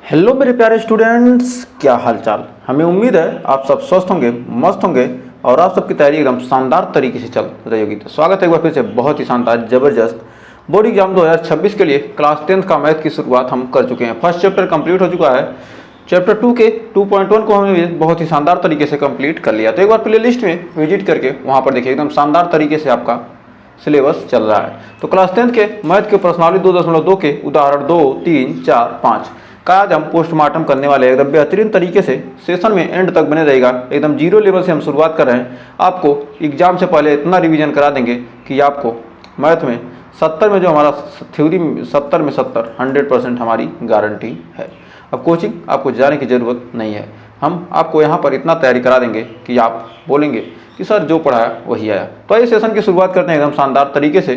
Hello मेरे प्यारे students, क्या हालचाल। हमें उम्मीद है आप सब स्वस्थ होंगे, मस्त होंगे और आप सबकी तैयारी एकदम शानदार तरीके से चल रही होगी। तो स्वागत है एक बार फिर से बहुत ही शानदार ज़बरदस्त बोर्ड एग्जाम 2026 के लिए क्लास 10th का मैथ की शुरुआत हम कर चुके हैं। फर्स्ट चैप्टर कंप्लीट हो चुका है। चैप्टर 2 के 2.1 को हमने बहुत ही शानदार तरीके से कंप्लीट कर लिया। तो एक बार प्ले लिस्ट में विजिट करके वहाँ पर देखिए एकदम शानदार तरीके से आपका सिलेबस चल रहा है। तो क्लास 10th के मैथ के प्रश्नावली 2.2 के उदाहरण 2, 3, 4, 5 का आज हम पोस्टमार्टम करने वाले हैं। एकदम बेहतरीन तरीके से सेशन में एंड तक बने रहेगा। एकदम जीरो लेवल से हम शुरुआत कर रहे हैं। आपको एग्जाम से पहले इतना रिवीजन करा देंगे कि आपको मैथ में 70 में जो हमारा थ्योरी 70 में 70 100% हमारी गारंटी है। अब कोचिंग आपको जाने की ज़रूरत नहीं है। हम आपको यहाँ पर इतना तैयारी करा देंगे कि आप बोलेंगे कि सर जो पढ़ाया वही आया। तो आइए सेशन की शुरुआत करते हैं एकदम शानदार तरीके से।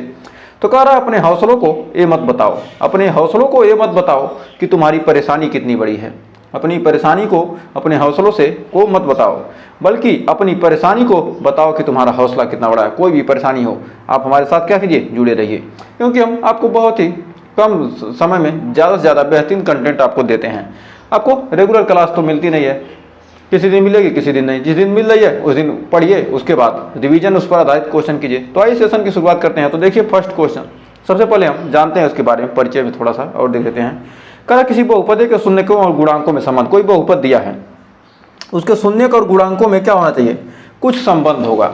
तो कह रहा है अपने हौसलों को ये मत बताओ, अपने हौसलों को ये मत बताओ कि तुम्हारी परेशानी कितनी बड़ी है। अपनी परेशानी को अपने हौसलों से को मत बताओ, बल्कि अपनी परेशानी को बताओ कि तुम्हारा हौसला कितना बड़ा है। कोई भी परेशानी हो आप हमारे साथ क्या कीजिए, जुड़े रहिए, क्योंकि हम आपको बहुत ही कम समय में ज़्यादा से ज़्यादा बेहतरीन कंटेंट आपको देते हैं। आपको रेगुलर क्लास तो मिलती नहीं है, किसी दिन मिलेगी किसी दिन नहीं। जिस दिन मिल रही है उस दिन पढ़िए, उसके बाद रिवीजन उस पर आधारित क्वेश्चन कीजिए। तो आइए सेशन की शुरुआत करते हैं। तो देखिए फर्स्ट क्वेश्चन, सबसे पहले हम जानते हैं उसके बारे में, परिचय में थोड़ा सा और देख लेते हैं। कहा किसी बहुपद के शून्यकों और गुणांकों में संबंध। कोई बहुपद दिया है, उसके शून्यक और गुणांकों में क्या होना चाहिए, कुछ संबंध होगा।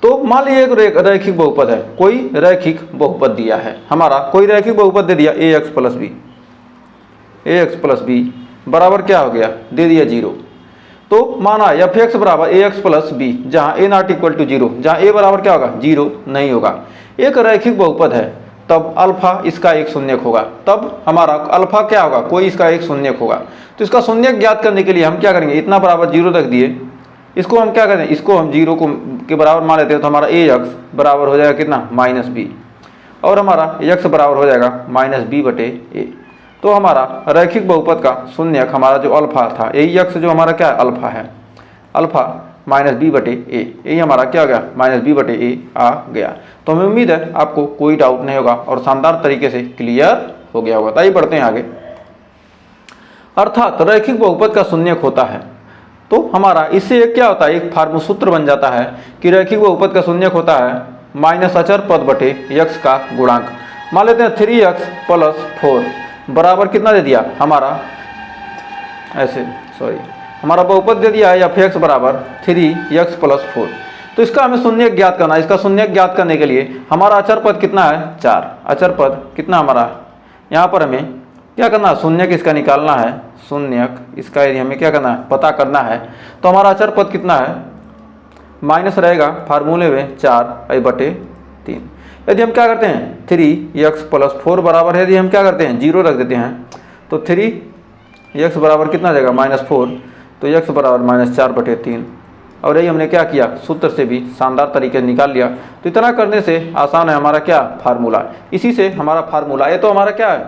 तो मान लीजिए एक रैखिक बहुपद है, कोई रैखिक बहुपद दिया है हमारा, कोई रैखिक बहुपद दे दिया ax प्लस बी बराबर क्या हो गया, दे दिया 0। तो माना एफ एक्स बराबर ax प्लस बी, जहाँ a नॉट इक्वल टू 0, जहाँ a बराबर क्या होगा 0 नहीं होगा। एक रैखिक बहुपद है तब अल्फा इसका एक शून्यक होगा, तब हमारा अल्फा क्या होगा, कोई इसका एक शून्यक होगा। तो इसका शून्यक ज्ञात करने के लिए हम क्या करेंगे, इतना बराबर 0 रख दिए, इसको हम क्या करें, इसको हम 0 को के बराबर मान लेते हैं। तो हमारा ax बराबर हो जाएगा कितना, -b, और हमारा x बराबर हो जाएगा -b/a। तो हमारा रैखिक बहुपद का शून्यक हमारा जो अल्फा था, यही x जो हमारा क्या है, अल्फा है, अल्फा -b/a, यही हमारा क्या हो गया, -b/a आ गया। तो हमें उम्मीद है आपको कोई डाउट नहीं होगा और शानदार तरीके से क्लियर हो गया होगा। आइए बढ़ते हैं आगे। अर्थात रैखिक बहुपद का शून्यक होता है, तो हमारा इससे एक क्या होता है, एक फार्मूला सूत्र बन जाता है कि रैखिक बहुपद का शून्यक होता है माइनस अचर पद बटे x का गुणांक। मान लेते हैं 3x + 4 बराबर कितना दे दिया हमारा, ऐसे हमारा बहुपद दे दिया है f(x) बराबर 3x + 4। तो इसका हमें शून्यक ज्ञात करना है। इसका शून्यक ज्ञात करने के लिए हमारा अचर पद कितना है, 4। अचर पद कितना हमारा, यहाँ पर हमें क्या करना है, शून्यक इसका निकालना है, शून्यक इसका यदि हमें क्या करना है, पता करना है। तो हमारा अचर पद कितना है, माइनस रहेगा फार्मूले में 4/3। यदि हम क्या करते हैं 3x + 4 बराबर है, यदि हम क्या करते हैं 0 रख देते हैं, तो 3x बराबर कितना जाएगा, -4, तो x बराबर -4/3। और यही हमने क्या किया, सूत्र से भी शानदार तरीके से निकाल लिया। तो इतना करने से आसान है हमारा क्या फार्मूला, इसी से हमारा फार्मूला, ये तो हमारा क्या है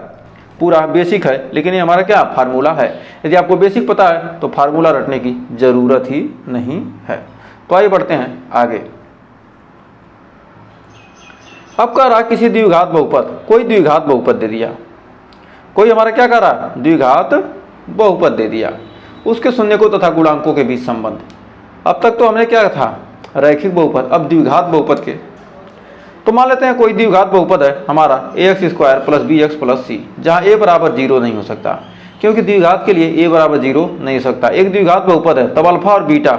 पूरा बेसिक है, लेकिन ये हमारा क्या फार्मूला है। यदि आपको बेसिक पता है तो फार्मूला रटने की ज़रूरत ही नहीं है। तो आइए बढ़ते हैं आगे। अब कह रहा किसी द्विघात बहुपद, कोई द्विघात बहुपद दे दिया, कोई हमारा क्या कर रहा है, द्विघात बहुपद दे दिया, उसके शून्यकों तथा गुणांकों के बीच संबंध। अब तक तो हमने क्या था, रैखिक बहुपद, अब द्विघात बहुपद के। तो मान लेते हैं कोई द्विघात बहुपद है हमारा ax² + bx + c, जहाँ a बराबर 0 नहीं हो सकता, क्योंकि द्विघात के लिए a बराबर 0 नहीं हो सकता। एक द्विघात बहुपद है तब अल्फा और बीटा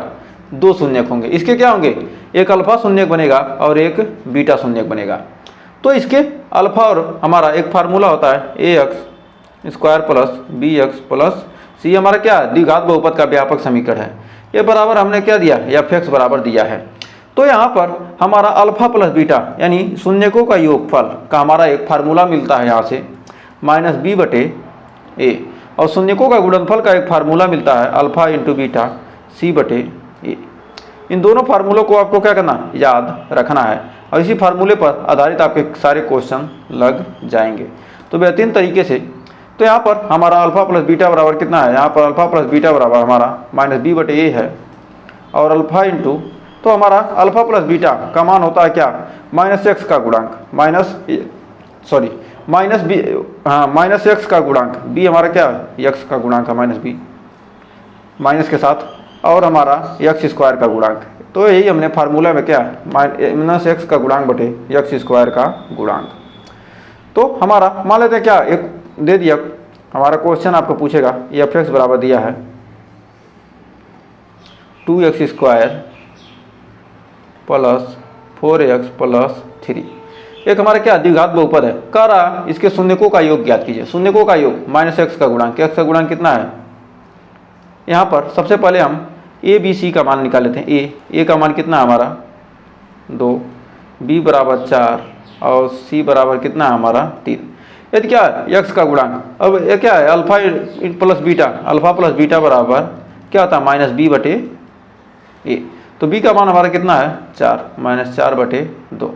दो शून्यक होंगे। इसके क्या होंगे, एक अल्फा शून्यक बनेगा और एक बीटा शून्यक बनेगा। तो इसके अल्फा और हमारा एक फार्मूला होता है ax² + bx + c, हमारा क्या द्विघात बहुपद का व्यापक समीकरण है। ये बराबर हमने क्या दिया, f(x) बराबर दिया है। तो यहाँ पर हमारा अल्फा प्लस बीटा यानी शून्यकों का योगफल का हमारा एक फार्मूला मिलता है यहाँ से -b/a, और शून्यकों का गुणनफल का एक फार्मूला मिलता है अल्फा × बीटा c/a। इन दोनों फार्मूलों को आपको क्या करना, याद रखना है, और इसी फार्मूले पर आधारित आपके सारे क्वेश्चन लग जाएंगे। तो बेहतरीन तरीके से, तो यहाँ पर हमारा अल्फा प्लस बीटा बराबर कितना है, यहाँ पर अल्फा प्लस बीटा बराबर हमारा -b/a है, और अल्फा इंटू, तो हमारा अल्फा प्लस बीटा का मान होता है क्या, -x का गुणांक, माइनस बी, हाँ माइनस एक्स का गुणांक, बी हमारा क्या एक्स का गुणांक है माइनस बी, माइनस के साथ, और हमारा एक्स स्क्वायर का गुणांक। तो यही हमने फार्मूला में क्या माइनस एक्स का गुणांक बटे एक्स स्क्वायर का गुणांक। तो हमारा मान लेते हैं क्या एक दे दिया, हमारा क्वेश्चन आपको पूछेगा एफ एक्स बराबर दिया है 2x square plus 4x plus 3। एक हमारा क्या द्विघात बहुपद है, कह रहा इसके शून्यकों का योग ज्ञात कीजिए। शून्यकों का योग माइनस एक्स का गुणांक, एक्स का गुणांक कितना है, यहाँ पर सबसे पहले हम ए बी सी का मान निकाल लेते हैं। ए का मान कितना है हमारा 2, बी बराबर 4 और सी बराबर कितना है हमारा 3। यदि क्या है एक्स का गुणांक, अब ये क्या है alpha plus beta, alpha plus beta बराबर क्या होता है माइनस बी बटे ए। तो बी का मान हमारा कितना है 4, माइनस 4 बटे 2,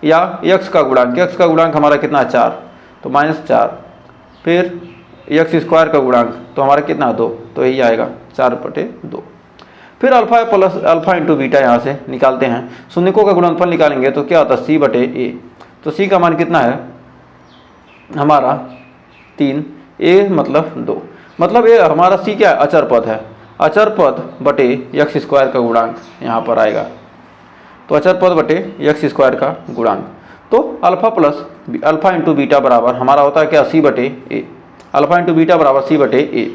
या एक्स का गुणांक, एक्स का गुणांक हमारा कितना है 4 तो माइनस 4, फिर एक्स स्क्वायर का गुणांक तो हमारा कितना 2, तो यही आएगा 4 बटे 2। फिर alpha plus alpha into beta यहाँ से निकालते हैं, शून्यकों का गुणनफल निकालेंगे तो क्या होता है सी बटे ए। तो सी का मान कितना है हमारा 3, ए मतलब 2, मतलब ये हमारा सी क्या है अचर पद है, अचर पद बटे एक्स स्क्वायर का गुणांक यहाँ पर आएगा। तो अचर पद बटे एक्स स्क्वायर का गुणांक, तो अल्फा इंटू बीटा बराबर हमारा होता है क्या सी बटे ए, अल्फा इंटू बीटा बराबर सी बटे ए,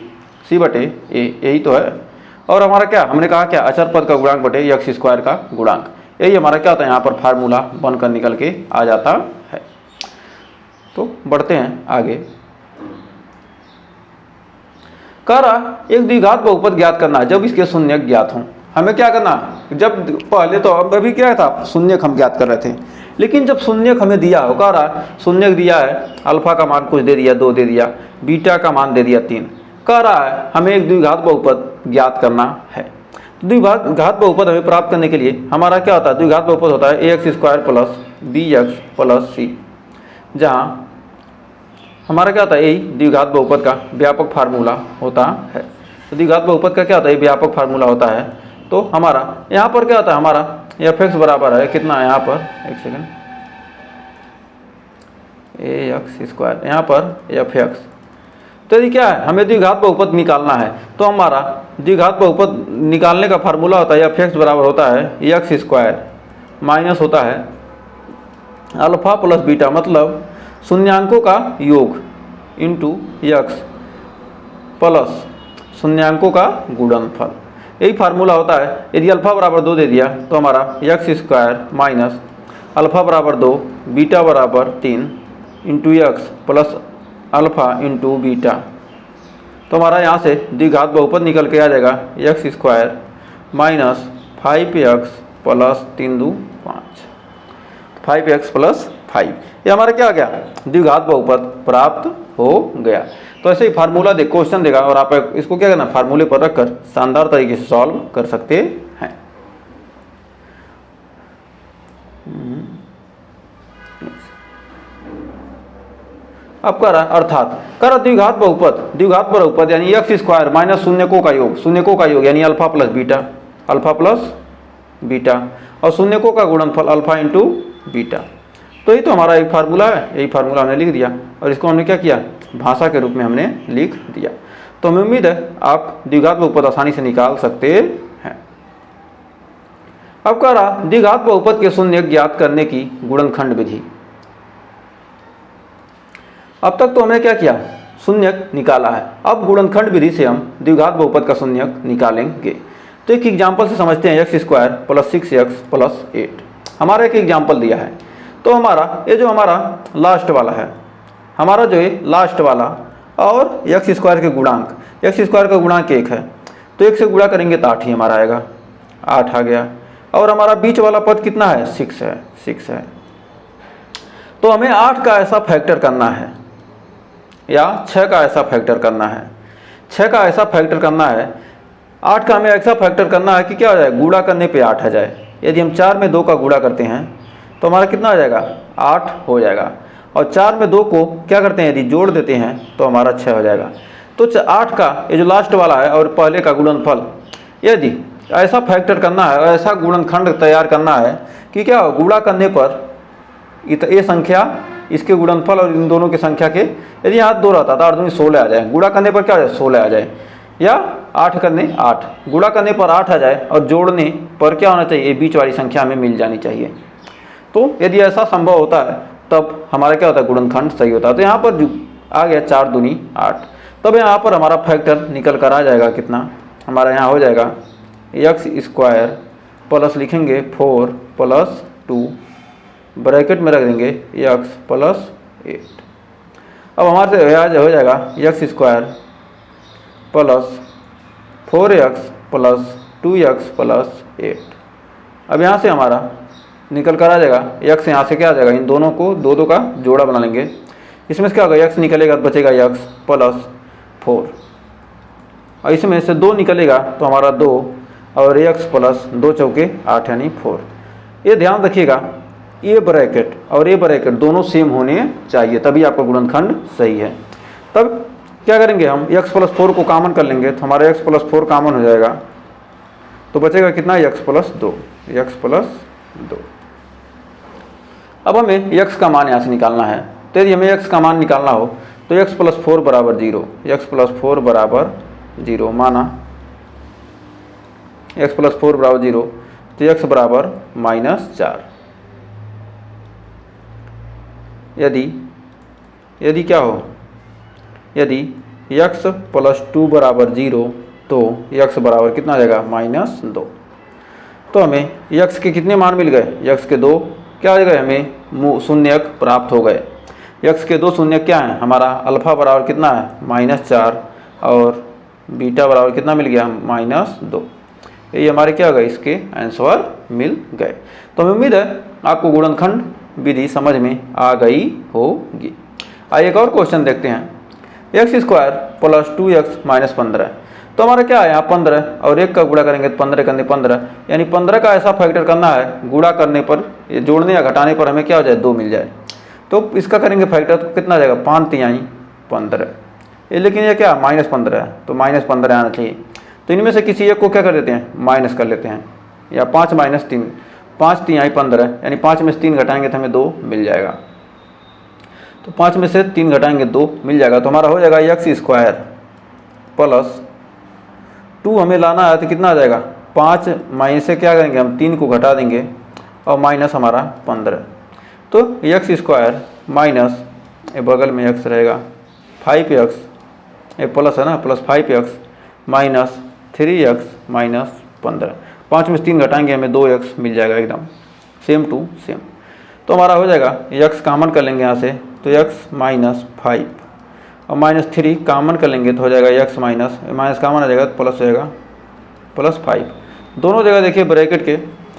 सी बटे ए यही तो है। और हमारा क्या हमने कहा क्या अचर पद का गुणांक बटे एक्स स्क्वायर का गुणांक, यही हमारा क्या होता है यहाँ पर फार्मूला बनकर निकल के आ जाता है। तो बढ़ते हैं आगे, कह रहा एक द्विघात बहुपद ज्ञात करना है जब इसके शून्यक ज्ञात हों। हमें क्या करना, जब पहले तो अभी क्या था शून्यक हम ज्ञात कर रहे थे, लेकिन जब शून्यक हमें दिया हो, कह रहा शून्यक दिया है अल्फा का मान कुछ दे दिया 2 दे दिया, बीटा का मान दे दिया 3, कह रहा है हमें एक द्विघात बहुपद ज्ञात करना है। द्विघात बहुपद हमें प्राप्त करने के लिए हमारा क्या होता है, द्विघात बहुपद होता है A X square plus B X plus C, जहाँ हमारा क्या होता है यही द्विघात बहुपद का व्यापक फार्मूला होता है। तो द्विघात बहुपद का क्या होता है व्यापक फार्मूला होता है। तो हमारा यहाँ पर क्या होता है हमारा एफ एक्स बराबर है कितना है यहाँ पर, एक सेकेंड, ए एक्स स्क्वायर यहाँ पर एफ एक्स। तो यदि क्या है हमें द्विघात बहुपद निकालना है, तो हमारा द्विघात बहुपद निकालने का फार्मूला होता है एफ एक्स बराबर होता है एक्स स्क्वायर माइनस होता है अल्फा प्लस बीटा, मतलब शून्यांकों का योग इंटू एक्स प्लस शून्यांकों का गुणनफल, यही फार्मूला होता है। यदि अल्फा बराबर 2 दे दिया तो हमारा एक्स स्क्वायर माइनस अल्फा बराबर 2 बीटा बराबर 3 into x plus alpha into beta, तो हमारा यहाँ से द्विघात बहुपद निकल के आ जाएगा x square minus 5x plus 3 2 5, 5x plus 5, ये हमारा क्या आ गया द्विघात बहुपद प्राप्त हो गया। तो ऐसे ही फार्मूला दे क्वेश्चन देगा और आप इसको क्या करना फार्मूले पर रखकर शानदार तरीके से सॉल्व कर सकते हैं। अब कर अर्थात कर द्विघात बहुपद यानी एक्स स्क्वायर माइनस शून्यकों का योग यानी अल्फा प्लस बीटा और शून्यकों का गुणनफल अल्फा इंटू बीटा। तो ये तो हमारा एक फार्मूला है, यही फार्मूला हमने लिख दिया और इसको हमने क्या किया भाषा के रूप में हमने लिख दिया। तो हमें उम्मीद है आप द्विघात बहुपद आसानी से निकाल सकते हैं। अब कह रहा द्विघात बहुपद के शून्यक ज्ञात करने की गुणनखंड विधि। अब तक तो हमने क्या किया शून्यक निकाला है, अब गुणनखंड विधि से हम द्विघात बहुपद का शून्यक निकालेंगे। तो एक एग्जाम्पल से समझते हैं x square plus 6x plus 8, हमारा एक एग्जाम्पल दिया है। तो हमारा ये जो हमारा लास्ट वाला है, हमारा जो है लास्ट वाला और एक्स स्क्वायर के गुणांक, एक्स स्क्वायर का गुणांक 1 है, तो 1 से गुणा करेंगे तो 8 ही हमारा आएगा, 8 आ गया। और हमारा बीच वाला पद कितना है 6 है। तो हमें 8 का ऐसा फैक्टर करना है या 6 का ऐसा फैक्टर करना है, 6 का ऐसा फैक्टर करना है, 8 का हमें ऐसा फैक्टर करना है कि क्या हो जाए गुणा करने पे 8 आ जाए। यदि हम 4 में 2 का गुणा करते हैं तो हमारा कितना आ जाएगा 8 हो जाएगा, और 4 में 2 को क्या करते हैं यदि जोड़ देते हैं तो हमारा 6 हो जाएगा। तो 8 का ये जो लास्ट वाला है और पहले का गुणनफल, यदि ऐसा फैक्टर करना है और ऐसा गुणनखंड तैयार करना है कि क्या गुणा करने पर ये संख्या इसके गुणनफल और इन दोनों की संख्या के, यदि यहाँ 2 रहता तो 8 दूनी 16 आ जाए, गुणा करने पर क्या आ जाए 16 आ जाए, या 8 करने 8, गुणा करने पर 8 आ जाए और जोड़ने पर क्या होना चाहिए, बीच वाली संख्या हमें मिल जानी चाहिए। तो यदि ऐसा संभव होता है तब हमारा क्या होता है, गुणनखंड सही होता है। तो यहाँ पर आ गया 4 दूनी 8, तब यहाँ पर हमारा फैक्टर निकल कर आ जाएगा कितना, हमारा यहाँ हो जाएगा x² प्लस लिखेंगे 4 + 2 ब्रैकेट में रख देंगे x + 8। अब हमारे से हो जाएगा x² plus 4x plus 2x plus 8। अब यहाँ से हमारा निकल कर आ जाएगा x, यहाँ से क्या आ जाएगा, इन दोनों को दो का जोड़ा बना लेंगे, इसमें से क्या होगा x निकलेगा तो बचेगा x प्लस 4, और इसमें से 2 निकलेगा तो हमारा 2 और x प्लस 2 चौके 8 यानी 4। ये ध्यान रखिएगा, ये ब्रैकेट और ये ब्रैकेट दोनों सेम होने चाहिए, तभी आपका गुणनखंड सही है। तब क्या करेंगे हम, x प्लस 4 को कॉमन कर लेंगे तो हमारा x प्लस 4 कॉमन हो जाएगा, तो बचेगा कितना, x प्लस 2, x प्लस 2। अब हमें x का मान यहाँ से निकालना है, तो यदि हमें x का मान निकालना हो तो x प्लस 4 बराबर 0, x प्लस 4 बराबर 0 माना, x प्लस 4 बराबर 0, तो x बराबर -4। यदि क्या हो, यदि x प्लस 2 बराबर 0 तो x बराबर कितना आ जाएगा, -2। तो हमें x के कितने मान मिल गए, x के 2 क्या हो गए, हमें शून्यक प्राप्त हो गए। x के 2 शून्यक क्या है, हमारा अल्फा बराबर कितना है, -4, और बीटा बराबर कितना मिल गया, -2। ये हमारे क्या हो गए, इसके आंसर मिल गए। तो हमें उम्मीद है आपको गुणनखंड विधि समझ में आ गई होगी। आइए एक और क्वेश्चन देखते हैं, x² प्लस 2x - 15। तो हमारा क्या है यहाँ 15, और 1 का गुणा करेंगे तो 15 करने 15, यानी 15 का ऐसा फैक्टर करना है गुणा करने पर, ये जोड़ने या घटाने पर हमें क्या हो जाए, 2 मिल जाए। तो इसका करेंगे फैक्टर तो कितना आ जाएगा, 5 तिहाई 15। ये लेकिन ये क्या -15 है, तो -15 आना चाहिए। तो इनमें से किसी एक को क्या कर देते हैं, माइनस कर लेते हैं, या 5 - 3, 5 तिहाई 15, यानी 5 में से 3 घटाएंगे तो हमें 2 मिल जाएगा। तो 5 में से 3 घटाएंगे 2 मिल जाएगा, तो हमारा हो जाएगा x² प्लस 2 हमें लाना है तो कितना आ जाएगा, 5 माइनस से क्या करेंगे हम, 3 को घटा देंगे और माइनस हमारा 15। तो x² माइनस, ये बगल में x रहेगा 5x, ये प्लस है ना, plus 5x minus 3x minus 15। 5 में से 3 घटाएंगे हमें 2x मिल जाएगा, एकदम सेम टू सेम। तो हमारा हो जाएगा x कॉमन कर लेंगे यहाँ से, तो x - 5 और -3 कॉमन कर लेंगे तो हो जाएगा x माइनस कॉमन आ जाएगा तो प्लस हो जाएगा +5। दोनों जगह देखिए ब्रैकेट के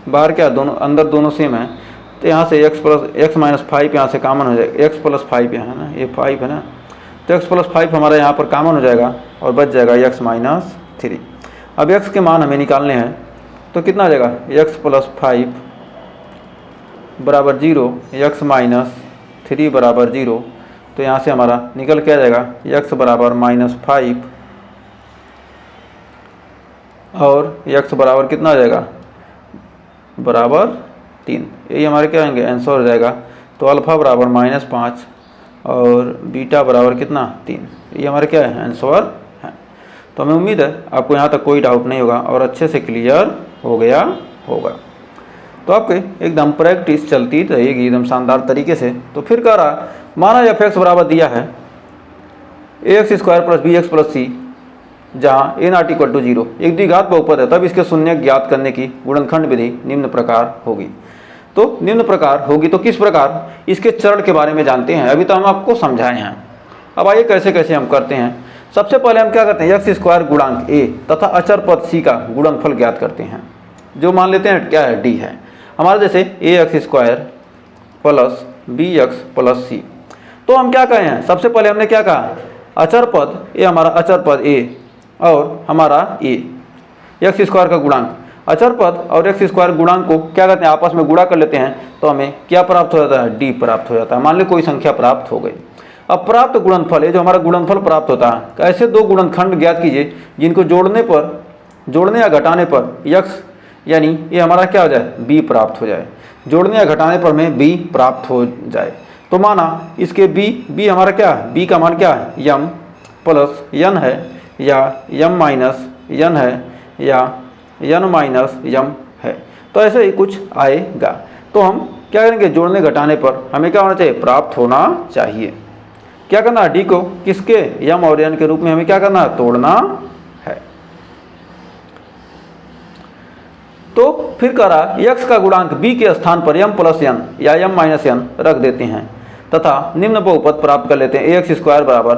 बाहर क्या, दोनों अंदर दोनों सेम है, तो यहाँ से x - 5 यहाँ से कॉमन हो जाएगा, x + 5 यहाँ है ना, ये 5 है ना, तो x + 5 हमारा यहाँ पर कॉमन हो जाएगा और बच जाएगा x - 3। अब x के मान हमें निकालने हैं, तो कितना आ जाएगा, x + 5 बराबर 0, x - 3 बराबर 0। तो यहाँ से हमारा निकल के आ जाएगा x बराबर -5 और x बराबर कितना आ जाएगा, बराबर 3। यही हमारे क्या आएंगे, आंसर हो जाएगा। तो अल्फ़ा बराबर -5 और बीटा बराबर कितना, 3। ये हमारे क्या है, आंसर है। तो हमें उम्मीद है आपको यहाँ तक कोई डाउट नहीं होगा और अच्छे से क्लियर हो गया होगा। तो आपके एकदम प्रैक्टिस चलती रहेगी एकदम शानदार तरीके से। तो फिर कह रहा, माना f(x) बराबर दिया है ax² + bx + c, जहाँ a ≠ 0 एक द्विघात बहुपद है, तब इसके शून्य ज्ञात करने की गुणनखंड विधि निम्न प्रकार होगी। तो निम्न प्रकार होगी, तो किस प्रकार, इसके चरण के बारे में जानते हैं। अभी तो हम आपको समझाए हैं, अब आइए कैसे कैसे हम करते हैं। सबसे पहले हम क्या करते हैं, x² गुणांक a तथा अचर पद c का गुणनफल ज्ञात करते हैं, जो मान लेते हैं क्या है, d है हमारा। जैसे ax² plus bx plus c, तो हम क्या कहे हैं, सबसे पहले हमने क्या कहा, अचर पद ये हमारा अचर पद a और हमारा a, x² का गुणांक, अचर पद और x² गुणांक को क्या करते हैं, आपस में गुणा कर लेते हैं, तो हमें क्या प्राप्त हो जाता है, d प्राप्त हो जाता है। मान लो कोई संख्या प्राप्त हो गई। अब प्राप्त गुणनफल, ये जो हमारा गुणनफल प्राप्त होता है, ऐसे दो गुणनखंड ज्ञात कीजिए जिनको जोड़ने या घटाने पर x यानी ये हमारा क्या हो जाए, b प्राप्त हो जाए, जोड़ने या घटाने पर हमें b प्राप्त हो जाए। तो माना इसके b हमारा क्या है, b का मान क्या है, m प्लस n है या m माइनस n है या n माइनस m है। तो ऐसे ही कुछ आएगा। तो हम क्या करेंगे, जोड़ने घटाने पर हमें क्या होना चाहिए, प्राप्त होना चाहिए। क्या करना है, d को किसके, m और n के रूप में हमें क्या करना है, तोड़ना है। तो फिर कह रहा x का गुणांक b के स्थान पर m प्लस n या m माइनस n रख देते हैं तथा निम्न बहुपद प्राप्त कर लेते हैं, ax स्क्वायर बराबर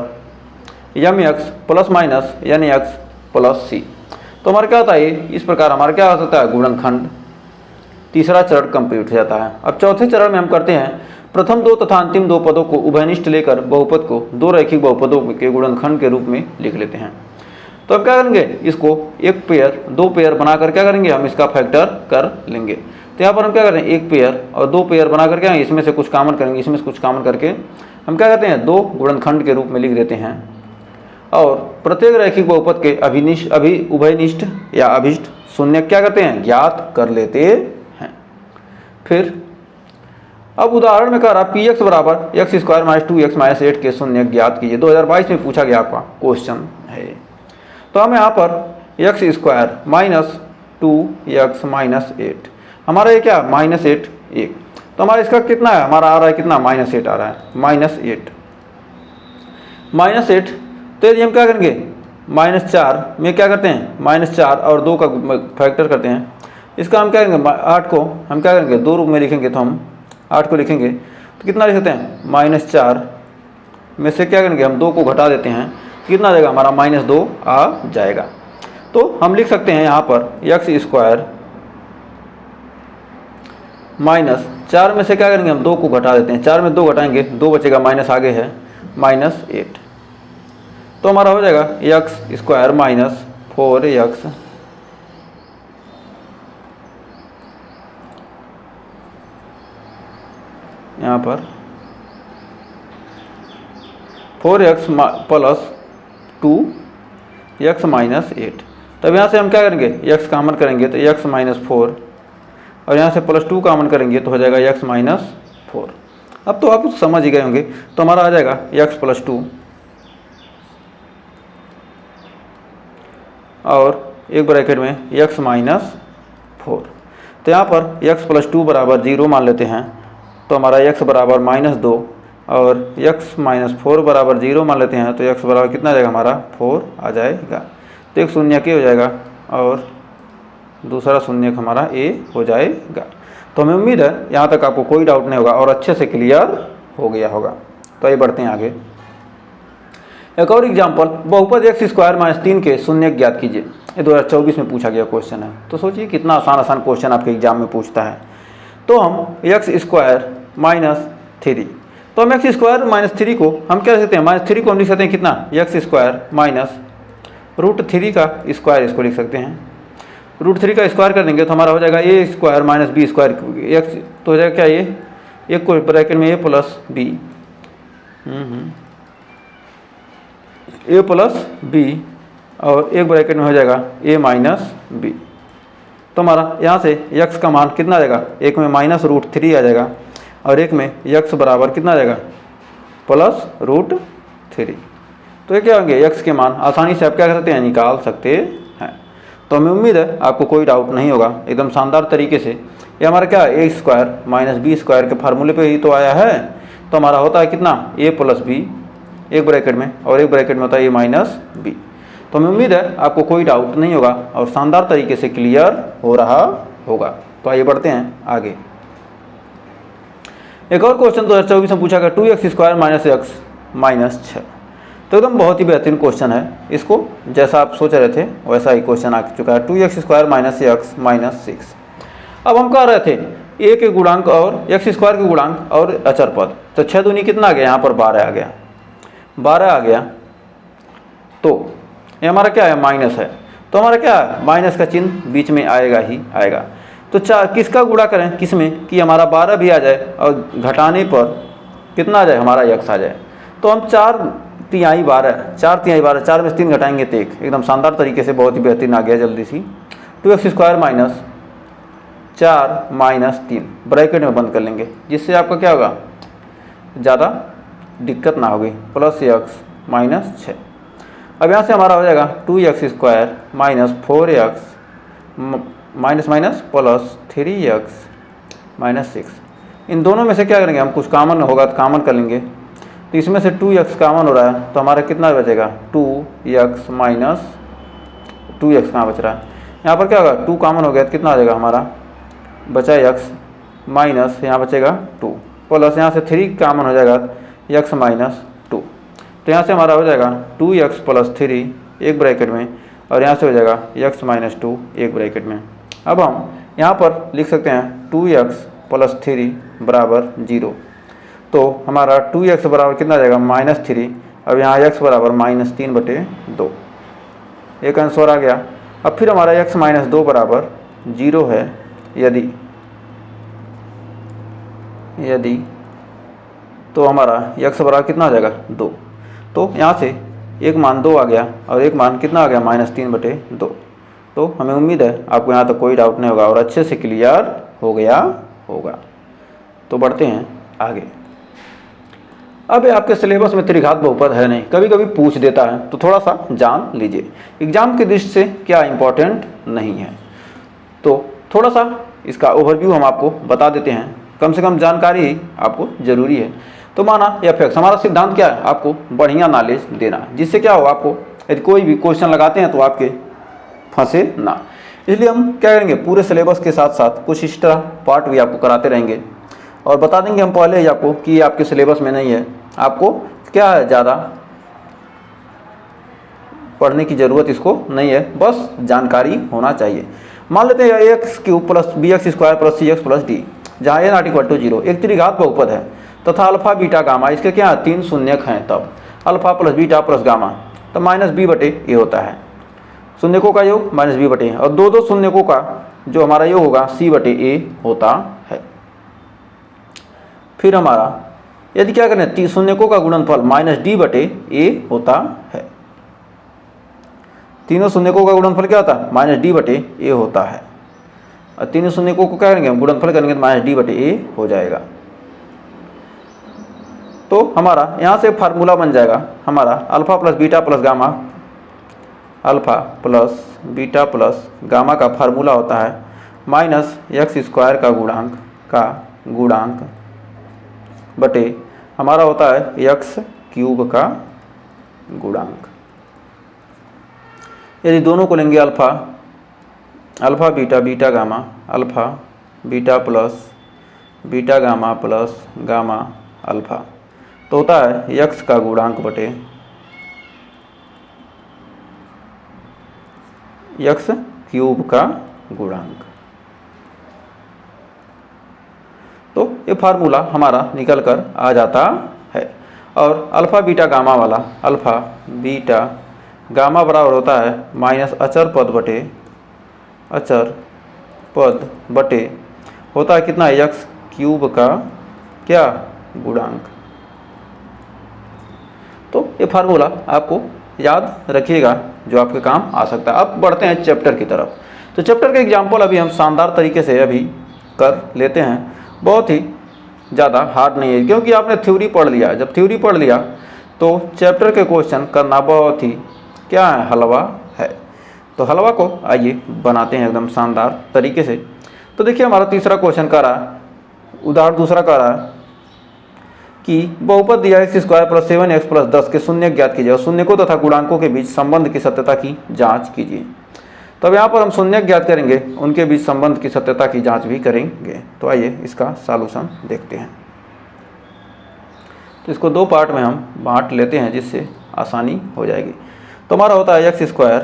mx plus minus nx plus c। तो हमारा क्या होता है, इस प्रकार हमारा क्या हो सकता है, गुणनखंड। तीसरा चरण कंप्लीट हो जाता है। अब चौथे चरण में हम करते हैं प्रथम दो तथा अंतिम दो पदों को उभयनिष्ठ लेकर बहुपद को दो रैखिक बहुपदों के गुणनखंड के रूप में लिख लेते हैं। तो हम क्या करेंगे, इसको एक पेयर दो पेयर बनाकर क्या करेंगे, हम इसका फैक्टर कर लेंगे। तो यहाँ पर हम क्या करें, एक पेयर और दो पेयर बनाकर क्या, इसमें से कुछ कॉमन करेंगे, इसमें से कुछ कॉमन करके हम क्या करते हैं, दो गुणनखंड के रूप में लिख देते हैं। और प्रत्येक रैखिक बहुपद के उभयनिष्ठ या अभिष्ट शून्य क्या करते हैं, ज्ञात कर लेते हैं। फिर अब उदाहरण में कह रहा px बराबर x square minus 2x minus 8 के शून्य ज्ञात कीजिए। 2022 में पूछा गया आपका क्वेश्चन है। तो हम यहाँ पर x square minus 2x minus 8, हमारा ये क्या माइनस 8 1, तो हमारा इसका कितना है, हमारा आ रहा है कितना, माइनस 8 आ रहा है, माइनस 8। तो यदि हम क्या करेंगे, -4 में क्या करते हैं, -4 और 2 का फैक्टर करते हैं, इसका हम क्या करेंगे, 8 को हम क्या करेंगे, दो रूप में लिखेंगे। तो हम 8 को लिखेंगे तो कितना लिख सकते हैं, -4 में से क्या करेंगे, हम 2 को घटा देते हैं, तो कितना आ जाएगा हमारा, -2 आ जाएगा। तो हम लिख सकते हैं यहाँ पर एक्स स्क्वायर -4 में से क्या करेंगे, हम 2 को घटा देते हैं, 4 में 2 घटाएंगे, 2 बचेगा, माइनस आगे है -8। तो हमारा हो जाएगा एक्स स्क्वायर माइनस 4x यहाँ पर 4x प्लस 2x माइनस 8। तब यहाँ से हम क्या करेंगे, x कॉमन करेंगे तो x माइनस 4 और यहाँ से प्लस 2 कॉमन करेंगे तो हो जाएगा x माइनस 4। अब तो आप समझ ही गए होंगे। तो हमारा आ जाएगा x प्लस 2 और एक ब्रैकेट में x माइनस 4। तो यहाँ पर x प्लस 2 बराबर 0 मान लेते हैं। तो हमारा x बराबर -2 और x माइनस 4 बराबर 0 मान लेते हैं। तो x बराबर कितना आ जाएगा, हमारा 4 आ जाएगा। तो एक शून्य के हो जाएगा और दूसरा शून्य हमारा a हो जाएगा। तो हमें उम्मीद है यहाँ तक आपको कोई डाउट नहीं होगा और अच्छे से क्लियर हो गया होगा। तो आइए बढ़ते हैं आगे। एक और एग्जाम्पल, बहुपद एक्स स्क्वायर माइनस 3 के शून्य ज्ञात कीजिए। ये 2024 में पूछा गया क्वेश्चन है। तो सोचिए कितना आसान क्वेश्चन आपके एग्जाम में पूछता है। तो हम एक्स स्क्वायर माइनस 3, तो हम एक्स स्क्वायर माइनस 3 को हम क्या लिख सकते हैं, -3 को हम लिख सकते हैं कितना, एक्स स्क्वायर माइनस √3 का स्क्वायर, इसको लिख सकते हैं। √3 का स्क्वायर कर देंगे तो हमारा हो जाएगा a square minus b square x. तो हो जाएगा क्या, ये एक को ब्रैकेट में a plus b, a plus b और एक ब्रैकेट में हो जाएगा a माइनस b। तो हमारा यहाँ से x का मान कितना आ जाएगा, एक में -√3 आ जाएगा और एक में x बराबर कितना आ जाएगा, +√3। तो ये क्या होंगे, x के मान आसानी से आप क्या कर सकते हैं, निकाल सकते हैं। तो हमें उम्मीद है आपको कोई डाउट नहीं होगा, एकदम शानदार तरीके से। ये हमारा क्या है, a square minus b square के फार्मूले पे ही तो आया है। तो हमारा होता है कितना, a प्लस b एक ब्रैकेट में और एक ब्रैकेट में होता है a माइनस b। तो हमें उम्मीद है आपको कोई डाउट नहीं होगा और शानदार तरीके से क्लियर हो रहा होगा। तो आइए बढ़ते हैं आगे। एक और क्वेश्चन 2024 में पूछा गया 2x square minus x minus 6। तो एकदम बहुत ही बेहतरीन क्वेश्चन है। इसको जैसा आप सोच रहे थे वैसा ही क्वेश्चन आ चुका है, 2x square minus x minus 6। अब हम कह रहे थे a के गुणांक और x स्क्वायर के गुणांक और अचर पद। तो 6 दूनी कितना आ गया, यहाँ पर 12 आ गया, 12 आ गया। तो ये हमारा क्या है, माइनस है। तो हमारा क्या है, माइनस का चिन्ह बीच में आएगा ही आएगा। तो किसका गुणा करें किस में, कि हमारा 12 भी आ जाए और घटाने पर कितना आ जाए, हमारा x आ जाए। तो हम 4 तिहाई 12, 4 में से 3 घटाएंगे तो 1। एकदम शानदार तरीके से बहुत ही बेहतरीन आ गया जल्दी सी। 2x square minus 4 minus 3 bracket में बंद कर लेंगे, जिससे आपका क्या होगा, ज़्यादा दिक्कत ना होगी, प्लस एक्स माइनस 6। अब यहाँ से हमारा हो जाएगा 2x² minus 4x minus minus plus 3x minus 6। इन दोनों में से क्या करेंगे हम, कुछ कॉमन होगा तो कॉमन कर लेंगे। तो इसमें से 2x कॉमन हो रहा है तो हमारा कितना बचेगा, 2x माइनस 2x कहाँ बच रहा है, यहाँ पर क्या होगा 2 कॉमन हो गया तो कितना आ जाएगा हमारा, बचा x माइनस यहाँ बचेगा 2 प्लस यहाँ से 3 कॉमन हो जाएगा x माइनस 2। तो यहाँ से हमारा हो जाएगा 2x प्लस 3 एक ब्रैकेट में, और यहाँ से हो जाएगा x माइनस 2 एक ब्रैकेट में। अब हम यहाँ पर लिख सकते हैं 2x प्लस 3 बराबर 0। तो हमारा 2x बराबर कितना आ जाएगा, -3। अब यहाँ x बराबर -3/2, एक आंसर आ गया। अब फिर हमारा x माइनस 2 बराबर 0 है यदि तो हमारा x बराबर कितना आ जाएगा, 2। तो यहाँ से एक मान 2 आ गया और एक मान कितना आ गया, -3/2। तो हमें उम्मीद है आपको यहाँ तक कोई डाउट नहीं होगा और अच्छे से क्लियर हो गया होगा। तो बढ़ते हैं आगे। अब आपके सिलेबस में त्रिघात बहुपद है नहीं, कभी कभी पूछ देता है, तो थोड़ा सा जान लीजिए। एग्जाम की दृष्टि से क्या इम्पोर्टेंट नहीं है, तो थोड़ा सा इसका ओवरव्यू हम आपको बता देते हैं, कम से कम जानकारी आपको ज़रूरी है। तो माना एफ(x), हमारा सिद्धांत क्या है, आपको बढ़िया नॉलेज देना, जिससे क्या हो, आपको यदि कोई भी क्वेश्चन लगाते हैं तो आपके फंसे ना। इसलिए हम क्या करेंगे, पूरे सिलेबस के साथ साथ कुछ एक्स्ट्रा पार्ट भी आपको कराते रहेंगे और बता देंगे हम पहले ही आपको कि आपके सिलेबस में नहीं है, आपको क्या है, ज़्यादा पढ़ने की ज़रूरत इसको नहीं है, बस जानकारी होना चाहिए। मान लेते हैं x³ plus bx² plus cx plus d, जहाँ n = 0 एक त्रिघात बहुपद है तथा अल्फा बीटा गामा इसके क्या 3 शून्यक हैं, तब alpha plus beta plus gamma तब -b/a होता है, शून्यकों का योग -b/a, और दो शून्यकों का जो हमारा योग होगा c/a होता है। फिर हमारा यदि क्या करें, 3 शून्यकों का गुणनफल -d/a होता है, तीनों शून्यकों का गुणनफल क्या होता है, -d/a होता है, और तीनों शून्यकों को क्या करेंगे, गुणनफल करेंगे तो -d/a हो जाएगा। तो हमारा यहाँ से फार्मूला बन जाएगा हमारा alpha plus beta plus gamma, alpha plus beta plus gamma का फार्मूला होता है -x² का गुणांक बटे हमारा होता है x³ का गुणांक। यदि दोनों को लेंगे alpha beta beta gamma, alpha beta plus beta gamma plus gamma alpha, तो होता है x का गुणांक बटे x³ का गुणांक। तो ये फार्मूला हमारा निकल कर आ जाता है। और अल्फा बीटा गामा वाला, अल्फा बीटा गामा बराबर होता है माइनस अचर पद बटे होता है कितना, x³ का क्या गुणांक। तो ये फार्मूला आपको याद रखिएगा, जो आपके काम आ सकता है। अब बढ़ते हैं चैप्टर की तरफ। तो चैप्टर का एग्जाम्पल अभी हम शानदार तरीके से अभी कर लेते हैं, बहुत ही ज़्यादा हार्ड नहीं है, क्योंकि आपने थ्योरी पढ़ लिया। जब थ्योरी पढ़ लिया तो चैप्टर के क्वेश्चन करना बहुत ही क्या है, हलवा है। तो हलवा को आइए बनाते हैं एकदम शानदार तरीके से। तो देखिए हमारा तीसरा क्वेश्चन कर रहा है, उदाहरण दूसरा कर रहा है कि बहुपद दिया x² प्लस 7x प्लस 10 के शून्य ज्ञात कीजिए और शून्यकों तथा गुणांकों के बीच संबंध की सत्यता की जांच कीजिए। तब यहाँ पर हम शून्य ज्ञात करेंगे, उनके बीच संबंध की सत्यता की जांच भी करेंगे। तो आइए इसका सॉल्यूशन देखते हैं। तो इसको 2 पार्ट में हम बांट लेते हैं, जिससे आसानी हो जाएगी। तो हमारा होता है x²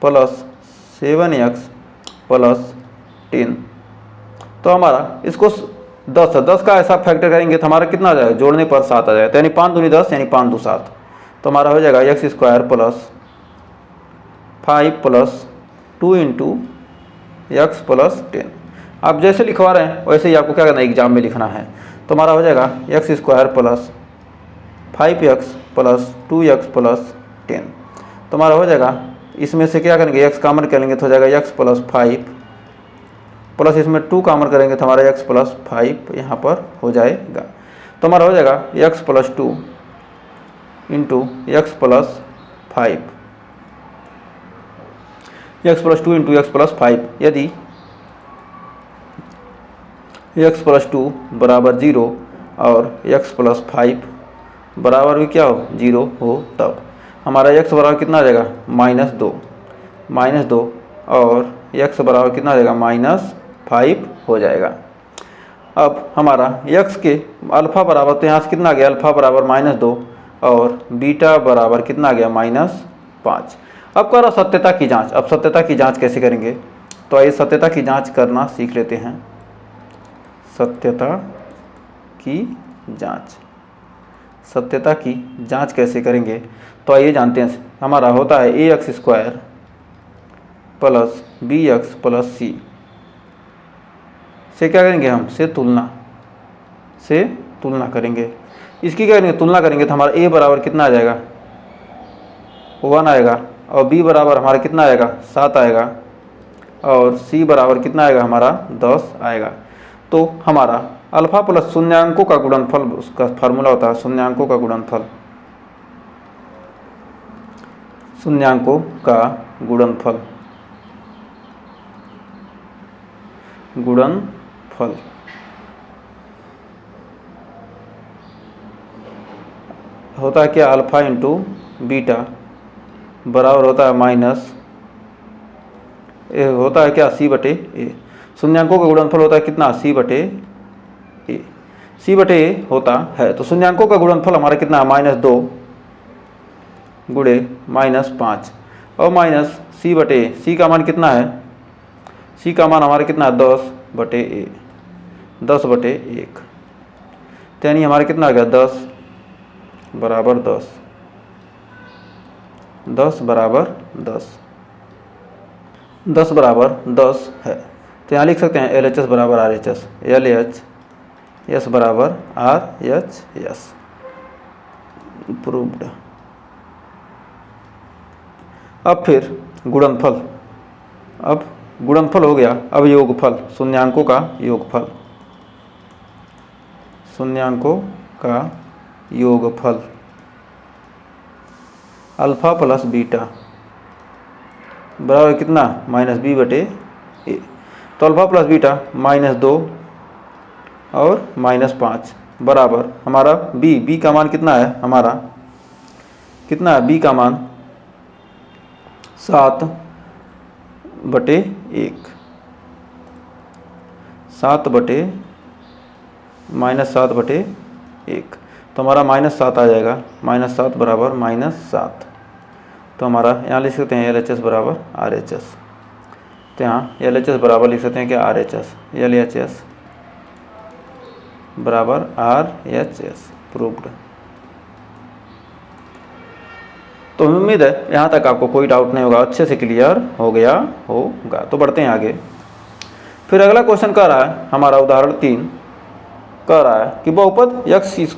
प्लस 7x प्लस 10। तो हमारा इसको 10 का ऐसा फैक्टर करेंगे तो हमारा कितना आ जाएगा, जोड़ने पर 7 आ जाएगा, तो यानी 5 दूनी 10 यानी 5 2 7। तो हमारा हो जाएगा x² plus 5 plus 2 into x plus 10। आप जैसे लिखवा रहे हैं वैसे ही आपको क्या करना है, एग्जाम में लिखना है। तो हमारा हो जाएगा x² plus 5x plus 2x plus 10। तो हमारा हो जाएगा, इसमें से क्या करेंगे, x कॉमन करेंगे तो हो जाएगा x प्लस 5 प्लस इसमें 2 कॉमन करेंगे तो हमारा x प्लस 5 यहाँ पर हो जाएगा। तो हमारा हो जाएगा x plus 2 into x plus 5, x plus 2 into x plus 5। यदि x प्लस 2 बराबर 0 और x प्लस 5 बराबर भी क्या हो 0 हो, तब हमारा x बराबर कितना आ जाएगा -2 और x बराबर कितना आ जाएगा -5 हो जाएगा। अब हमारा x के अल्फ़ा बराबर, तो यहाँ से कितना आ गया, अल्फ़ा बराबर -2 और बीटा बराबर कितना आ गया -5। अब करो सत्यता की जांच। अब सत्यता की जांच कैसे करेंगे, तो आइए सत्यता की जांच करना सीख लेते हैं। सत्यता की जांच, सत्यता की जांच कैसे करेंगे, तो आइए जानते हैं। हमारा होता है ax² plus bx plus c से क्या करेंगे, हम से तुलना करेंगे। इसकी क्या करेंगे, तुलना करेंगे तो हमारा a बराबर कितना आ जाएगा 1 आएगा और b बराबर हमारा कितना आएगा 7 आएगा और c बराबर कितना आएगा हमारा 10 आएगा। तो हमारा अल्फ़ा प्लस शून्यांकों का गुणनफल, उसका फार्मूला होता है शून्यांकों का गुणनफल, शून्यांकों का गुणनफल होता है क्या, अल्फ़ा इंटू बीटा बराबर होता है माइनस होता है क्या c/a। शून्यांकों का गुणनफल होता है कितना c/a, c/a होता है। तो शून्यांकों का गुणनफल हमारा कितना है -2 गुणे -5 और माइनस c/a। c का मान कितना है, c का मान हमारा कितना है 10/a, 10/1। यानी हमारा कितना आ गया 10 बराबर 10, 10 बराबर 10, 10 बराबर 10 है। तो यहाँ लिख सकते हैं LHS बराबर RHS, LHS बराबर RHS प्रूव्ड। अब फिर गुणनफल, अब गुणनफल हो गया। अब योगफल, शून्यांकों का योगफल, शून्यांकों का योगफल अल्फ़ा प्लस बीटा बराबर कितना -b/a। तो अल्फ़ा प्लस बीटा -2 और -5 बराबर हमारा b का मान कितना है, हमारा कितना है b का मान 7/1, 7/1। तो हमारा -7 आ जाएगा, -7 बराबर -7। तो हमारा यहाँ लिख सकते हैं LHS बराबर RHS। तो यहाँ LHS बराबर लिख सकते हैं क्या RHS, LHS बराबर RHS प्रूव्ड। तो उम्मीद है यहाँ तक आपको कोई डाउट नहीं होगा, अच्छे से क्लियर हो गया होगा। तो बढ़ते हैं आगे। फिर अगला क्वेश्चन कह रहा है हमारा उदाहरण 3 कह रहा है कि बहुपद x²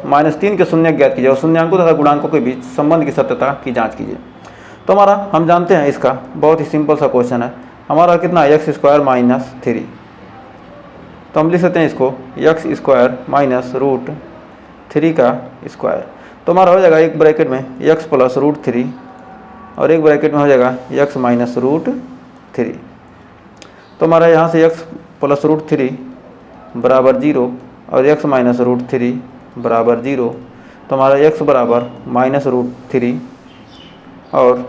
-3 के शून्य ज्ञात कीजिए और शून्यांकों तथा गुणांकों के बीच संबंध की सत्यता की जांच कीजिए। तो हमारा हम जानते हैं इसका बहुत ही सिंपल सा क्वेश्चन है। हमारा कितना है x² -3, तो हम लिख सकते हैं इसको x² -√3 का स्क्वायर। तो हमारा हो जाएगा एक ब्रैकेट में x प्लस √3 और एक ब्रैकेट में हो जाएगा x माइनस √3। तो हमारा यहाँ से x प्लस √3 बराबर 0 और x माइनस √3 बराबर 0। तो हमारा x बराबर माइनस √3 और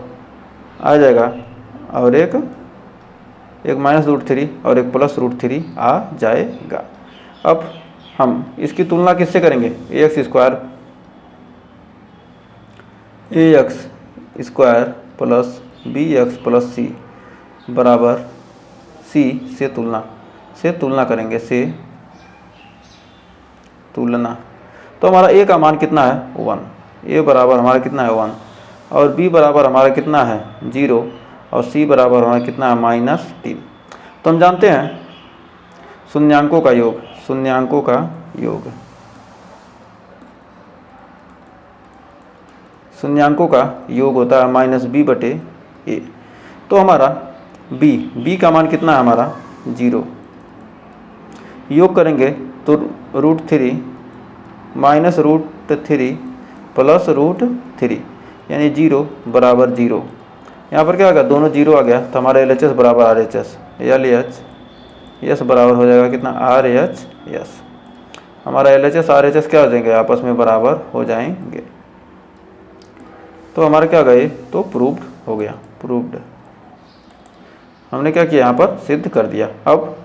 आ जाएगा और एक माइनस √3 और एक प्लस √3 आ जाएगा। अब हम इसकी तुलना किससे करेंगे, ax square plus bx plus c बराबर c से तुलना करेंगे, से तुलना। तो हमारा a का मान कितना है 1, a बराबर हमारा कितना है 1 और b बराबर हमारा कितना है 0 और c बराबर हमारा कितना है -3। तो हम जानते हैं शून्यांकों का योग, शून्यांकों का योग, शून्यांकों का योग होता है -b/a। तो हमारा b का मान कितना है हमारा 0, योग करेंगे तो √3 -√3 प्लस √3 यानी 0 बराबर 0। यहाँ पर क्या आ गया, दोनों 0 आ गया तो हमारा LHS बराबर RHS, LHS बराबर हो जाएगा कितना, RHS। हमारा LHS RHS क्या हो जाएंगे, आपस में बराबर हो जाएंगे। तो हमारा क्या गए, तो प्रूव्ड हो गया, प्रूव्ड। हमने क्या किया, यहाँ पर सिद्ध कर दिया। अब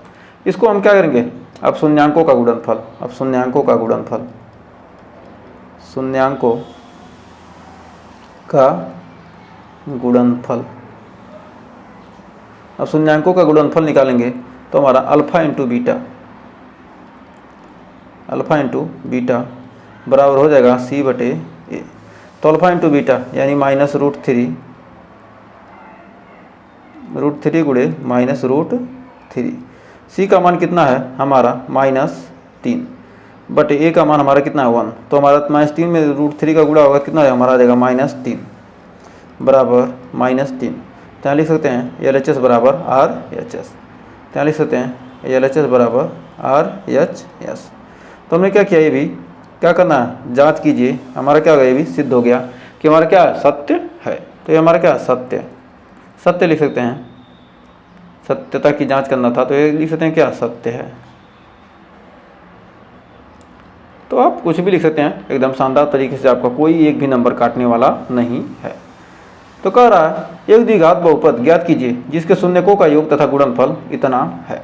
इसको हम क्या करेंगे, अब शून्यांकों का गुणनफल, अब शून्यांकों का गुणनफल, शून्यांकों का गुणनफल, अब शून्यांकों का गुणनफल निकालेंगे तो हमारा अल्फा इंटू बीटा बराबर हो जाएगा C/A। तो अल्फा इंटू बीटा यानी -√3 गुणे -√3। C का मान कितना है हमारा -3 बटे A का मान हमारा कितना है 1। तो हमारा -3 में √3 का गुणा होगा, कितना है हमारा आ जाएगा -3 बराबर -3। तो यहाँ लिख सकते हैं LHS बराबर RHS, तो यहाँ लिख सकते हैं LHS बराबर RHS। तो हमने क्या किया, ये भी क्या करना है, जांच कीजिए। हमारा क्या हो गया, ये भी सिद्ध हो गया कि हमारा क्या सत्य है। तो ये हमारा क्या सत्य लिख सकते हैं, सत्यता की जांच करना था तो ये लिख सकते हैं क्या, सत्य है। तो आप कुछ भी लिख सकते हैं, एकदम शानदार तरीके से, आपका कोई एक भी नंबर काटने वाला नहीं है। तो कह रहा है एक द्विघात बहुपद ज्ञात कीजिए जिसके शून्यकों का योग तथा गुणनफल इतना है।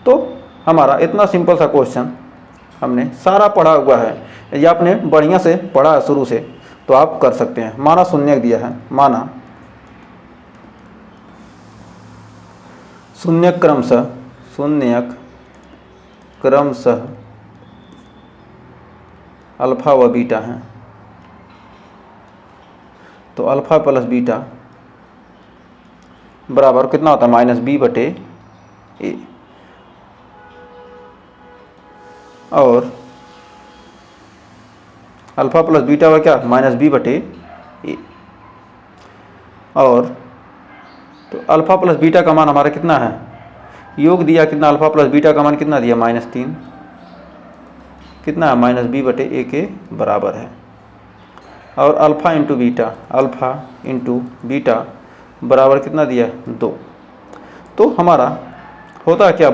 तो हमारा इतना सिंपल सा क्वेश्चन हमने सारा पढ़ा हुआ है। यदि आपने बढ़िया से पढ़ा है शुरू से तो आप कर सकते हैं। माना शून्यक दिया है, माना शून्यक क्रमशः अल्फा व बीटा हैं। तो अल्फा प्लस बीटा बराबर कितना होता है, -B/A। और अल्फा प्लस बीटा हुआ क्या, -B/A। और तो अल्फा प्लस बीटा का मान हमारा कितना है, योग दिया कितना, अल्फा प्लस बीटा का मान कितना दिया, -3, कितना है, -B/A के बराबर है। और अल्फा इंटू बीटा बराबर कितना दिया, 2। तो हमारा होता है क्या,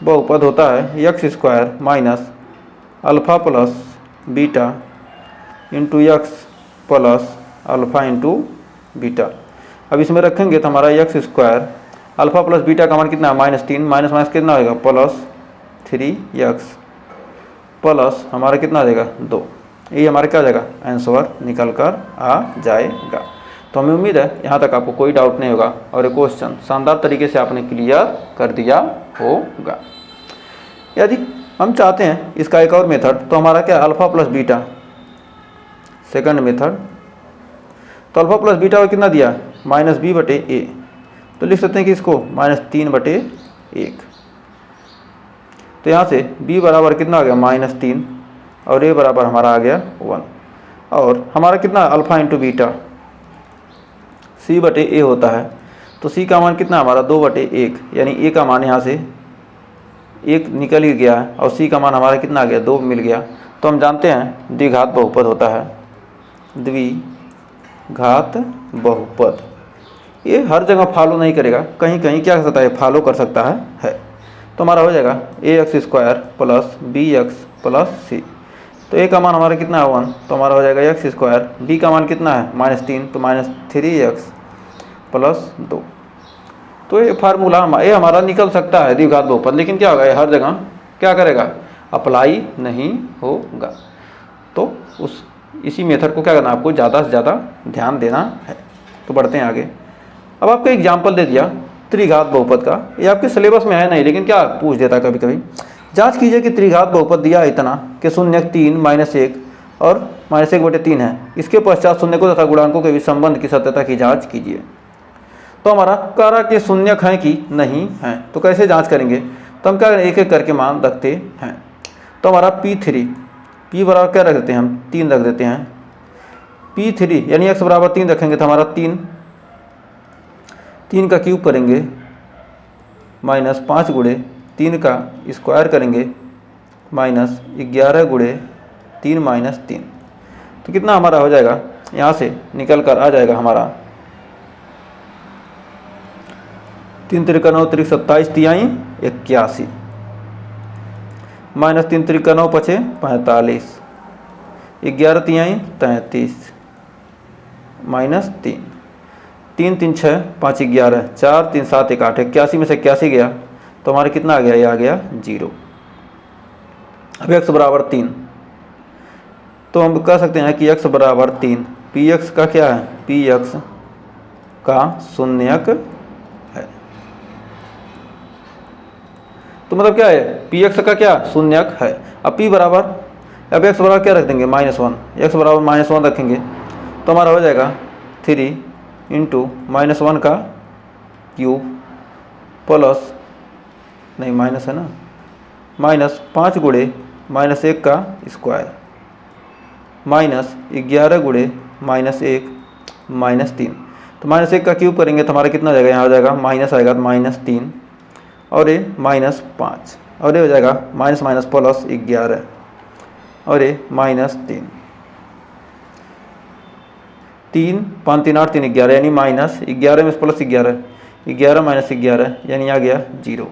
बहुपद होता है x² minus alpha plus beta into x plus alpha into beta. अब इसमें रखेंगे तो हमारा x² अल्फा प्लस बीटा का मान कितना है, -3, माइनस कितना होगा, +3x प्लस हमारा कितना आ जाएगा, 2। ये हमारा क्या आ जाएगा, आंसर निकल कर आ जाएगा। तो हमें उम्मीद है यहाँ तक आपको कोई डाउट नहीं होगा और ये क्वेश्चन शानदार तरीके से आपने क्लियर कर दिया होगा। यदि हम चाहते हैं इसका एक और मेथड, तो हमारा क्या, alpha plus beta, second method. तो अल्फा प्लस बीटा को कितना दिया, -B/A। तो लिख सकते हैं कि इसको -3/1। तो यहाँ से b बराबर कितना आ गया, -3 और a बराबर हमारा आ गया 1। और हमारा कितना, अल्फा इंटू बीटा C/A होता है। तो c का मान कितना हमारा 2/1, यानी a का मान यहाँ से 1 निकल ही गया है और c का मान हमारा कितना आ गया, 2 मिल गया। तो हम जानते हैं द्विघात बहुपद होता है, द्विघात बहुपद। ये हर जगह फॉलो नहीं करेगा, कहीं कहीं क्या कर सकता है, फॉलो कर सकता है। तो हमारा हो जाएगा ax² plus bx plus c। तो a का मान हमारा कितना है, 1। तो हमारा हो जाएगा x², b का मान कितना है, -3, तो -3x प्लस 2। तो ये फार्मूला ये हमारा निकल सकता है द्विघात बहुपद, लेकिन क्या होगा, ये हर जगह क्या करेगा, अप्लाई नहीं होगा। तो इसी मेथड को क्या करना, आपको ज़्यादा से ज़्यादा ध्यान देना है। तो बढ़ते हैं आगे। अब आपको एग्जाम्पल दे दिया त्रिघात बहुपद का, ये आपके सिलेबस में है नहीं, लेकिन क्या पूछ देता कभी कभी। जांच कीजिए कि त्रिघात बहुपद दिया इतना कि शून्यक 3, -1 और -1/3 है। इसके पश्चात शून्यकों तथा गुणांकों के बीच संबंध की सत्यता की जांच कीजिए। तो हमारा कह रहा कि शून्यक हैं कि नहीं हैं, तो कैसे जांच करेंगे। तो हम क्या करें, एक एक करके मान रखते हैं। तो हमारा P बराबर क्या रख देते हैं, हम 3 रख देते हैं। P3 यानी x बराबर 3 रखेंगे तो हमारा 3 का क्यूब करेंगे -5 गुणे 3 का स्क्वायर करेंगे माइनस 11 गुणे 3 माइनस 3। तो कितना हमारा हो जाएगा, यहाँ से निकल कर आ जाएगा हमारा 3 त्रिका 9 त्रिक 27 तिहाई 81 माइनस 3 त्रिका 9 पचे 45 11 तिहाई 33 माइनस 3 3 3 6 5 11 4 3 7 1 8 81 में से 81 गया तो हमारा कितना आ गया, ये आ गया 0। अब x बराबर 3, तो हम कह सकते हैं कि x बराबर 3 पी एक्स का क्या है, पी एक्स का शून्यक है। तो मतलब क्या है, पी एक्स का क्या शून्यक है। अब p बराबर, अब x बराबर क्या रख देंगे, -1, x बराबर -1 रखेंगे तो हमारा हो जाएगा 3 इंटू -1 का क्यूब प्लस, नहीं माइनस है ना, -5 गुणे -1 का स्क्वायर माइनस 11 गुणे -1 -3। तो -1 का क्यूब करेंगे तो हमारा कितना जाएगा, यहाँ हो जाएगा माइनस आएगा -3 और ये -5 और ये हो जाएगा माइनस माइनस प्लस 11 और ये -3 3 5 3 8 3 11 यानी -11 में प्लस 11 11 माइनस 11 यानी आ गया 0।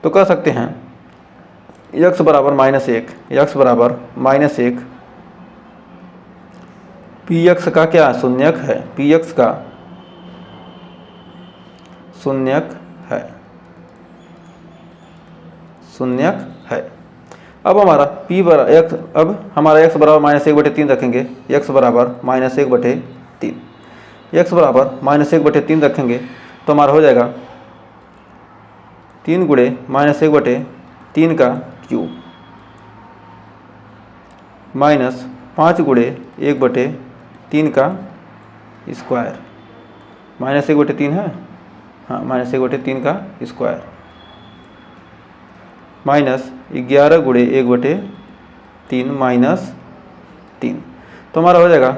तो कह सकते हैं x बराबर -1, x बराबर -1 पी एक्स का क्या शून्यक है, पी एक्स का शून्यक है, शून्यक है। अब हमारा p बराबर x, अब हमारा x बराबर -1/3 रखेंगे, x बराबर -1/3, x बराबर -1/3 रखेंगे तो हमारा हो जाएगा 3 गुणे -1/3 का क्यूब माइनस 5 गुणे 1/3 का स्क्वायर, -1/3 है, हाँ -1/3 का स्क्वायर माइनस 11 गुणे 1/3 -3। तो हमारा हो जाएगा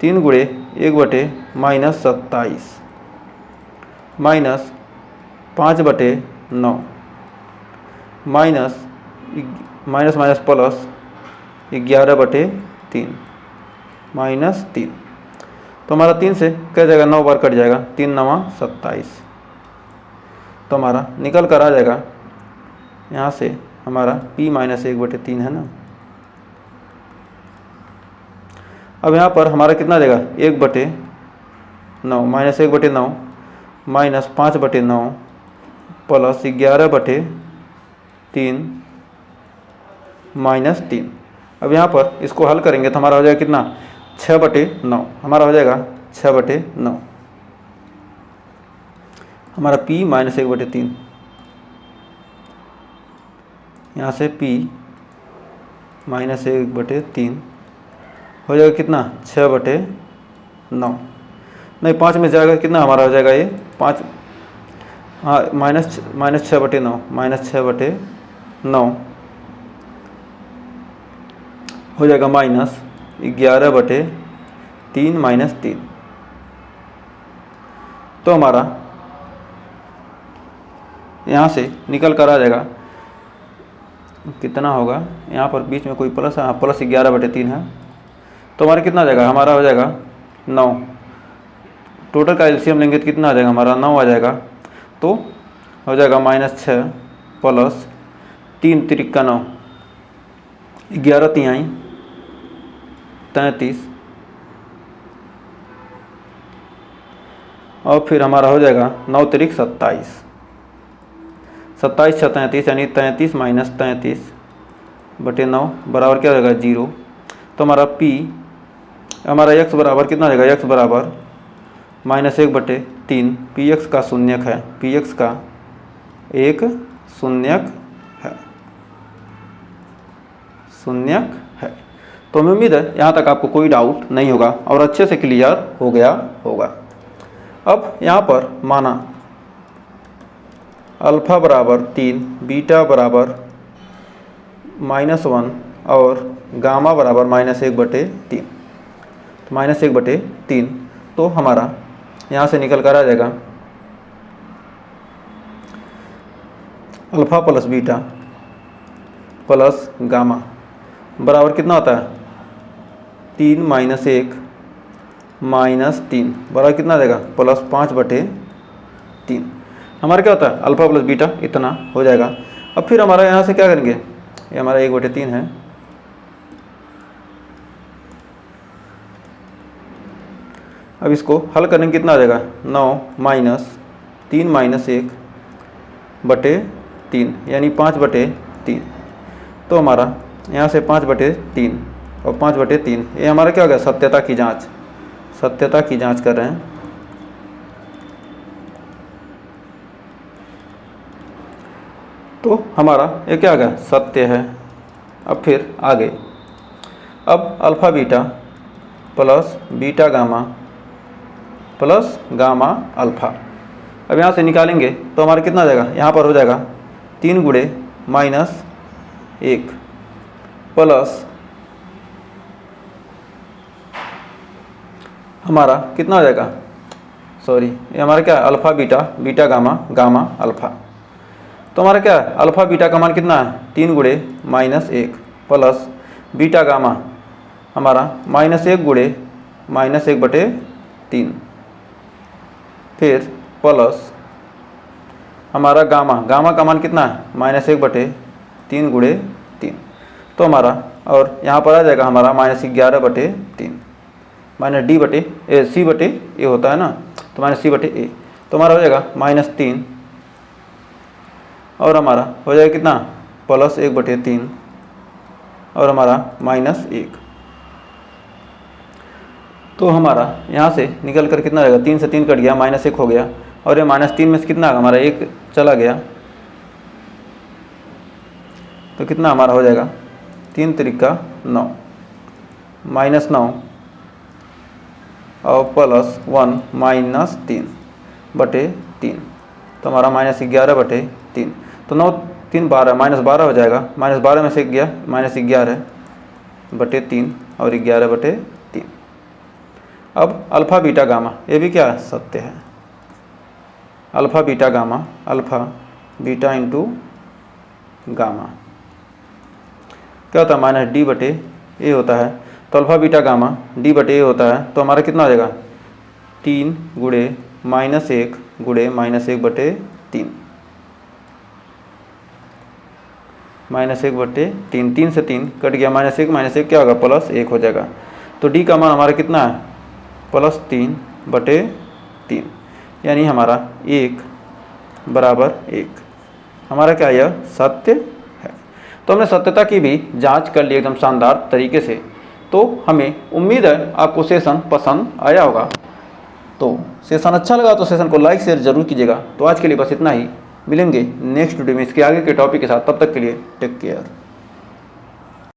3 गुणे 1/-27 माइनस 5/9 माइनस माइनस प्लस 11/3 -3। तो हमारा 3 से क्या जाएगा, 9 बार कट जाएगा, 3 9 27। तो हमारा निकल कर आ जाएगा यहाँ से हमारा p -1/3 है ना। अब यहाँ पर हमारा कितना देगा, 1/9 -1/9 माइनस 5/9 प्लस 11/3 -3। अब यहाँ पर इसको हल करेंगे तो हमारा हो जाएगा कितना, 6/9, हमारा हो जाएगा 6/9। हमारा p -1/3, यहाँ से p -1/3 हो जाएगा कितना, 6/9, नहीं 5 में जाएगा कितना हमारा हो जाएगा, ये 5, हाँ -6/9 -6/9 हो जाएगा -11/3 -3। तो हमारा यहाँ से निकल कर आ जाएगा कितना होगा, यहाँ पर बीच में कोई प्लस है, प्लस 11/3 है तो हमारा कितना आ जाएगा, हमारा हो जाएगा 9। टोटल का एलसीएम लेंगे तो कितना आ जाएगा, हमारा 9 आ जाएगा। तो हो जाएगा -6 प्लस 3 त्रिका 9 11 तिहाई 33 और फिर हमारा हो जाएगा 9 त्रिक 27, 27 6 33 यानी 33 माइनस 33/9 बराबर क्या हो जाएगा 0। तो हमारा p, हमारा x बराबर कितना हो जाएगा, x बराबर -1/3 पी एक्स का शून्यक है, पी एक्स का एक शून्यक है, शून्यक है। तो हमें उम्मीद है यहाँ तक आपको कोई डाउट नहीं होगा और अच्छे से क्लियर हो गया होगा। अब यहाँ पर माना अल्फ़ा बराबर 3, बीटा बराबर -1 और गामा बराबर -1/3, तो -1/3। तो हमारा यहाँ से निकल कर आ जाएगा alpha plus beta plus gamma बराबर कितना होता है 3 माइनस 1 माइनस 3 बराबर कितना आ जाएगा प्लस 5/3। हमारा क्या होता है अल्फा प्लस बीटा इतना हो जाएगा। अब फिर हमारा यहाँ से क्या करेंगे, ये हमारा 1/3 है, अब इसको हल करने में कितना आ जाएगा 9 माइनस 3 माइनस 1/3 यानी 5/3। तो हमारा यहाँ से 5/3 और 5/3 ये हमारा क्या हो गया सत्यता की जांच कर रहे हैं। तो हमारा ये क्या आ गया सत्य है। अब फिर आगे, अब alpha beta plus beta gamma plus gamma alpha, अब यहाँ से निकालेंगे तो हमारा कितना आ जाएगा, यहाँ पर हो जाएगा 3 गुणे माइनस 1 प्लस हमारा कितना हो जाएगा, सॉरी ये हमारा क्या alpha beta beta gamma gamma alpha. तो हमारा क्या है अल्फ़ा बीटा का मान कितना है 3 गुणे माइनस 1 प्लस बीटा गामा हमारा -1 गुणे -1/3 फिर प्लस हमारा गामा का मान कितना है -1/3 गुणे 3। तो हमारा और यहाँ पर आ जाएगा हमारा -11/3 -d/c/a होता है ना, तो -c/a, तो हमारा हो जाएगा -3 और हमारा हो जाएगा कितना +1/3 और हमारा -1। तो हमारा यहाँ से निकल कर कितना रहेगा 3 से 3 कट गया -1 हो गया और ये -3 में से कितना हमारा 1 चला गया, तो कितना हमारा हो जाएगा 3 त्रिका 9 -9 और +1 -3/3, तो हमारा -11/3, तो 9 3 12 -12 हो जाएगा, -12 में से 1 गया -11/3 और 11/3। अब अल्फ़ा बीटा गामा ये भी क्या है सत्य है, alpha beta gamma alpha beta into gamma क्या होता है -d/a होता है, तो अल्फ़ा बीटा गामा d/a होता है, तो हमारा कितना हो जाएगा 3 गुणे -1 गुणे -1/3 -1/3, 3 से 3 कट गया -1 क्या होगा +1 हो जाएगा। तो d का मान हमारा कितना है +3/3 यानी हमारा 1 बराबर 1, हमारा क्या यह सत्य है। तो हमने सत्यता की भी जांच कर ली एकदम शानदार तरीके से। तो हमें उम्मीद है आपको सेशन पसंद आया होगा। तो सेशन अच्छा लगा तो सेशन को लाइक शेयर जरूर कीजिएगा। तो आज के लिए बस इतना ही, मिलेंगे नेक्स्ट वीडियो में इसके आगे के टॉपिक के साथ, तब तक के लिए टेक केयर।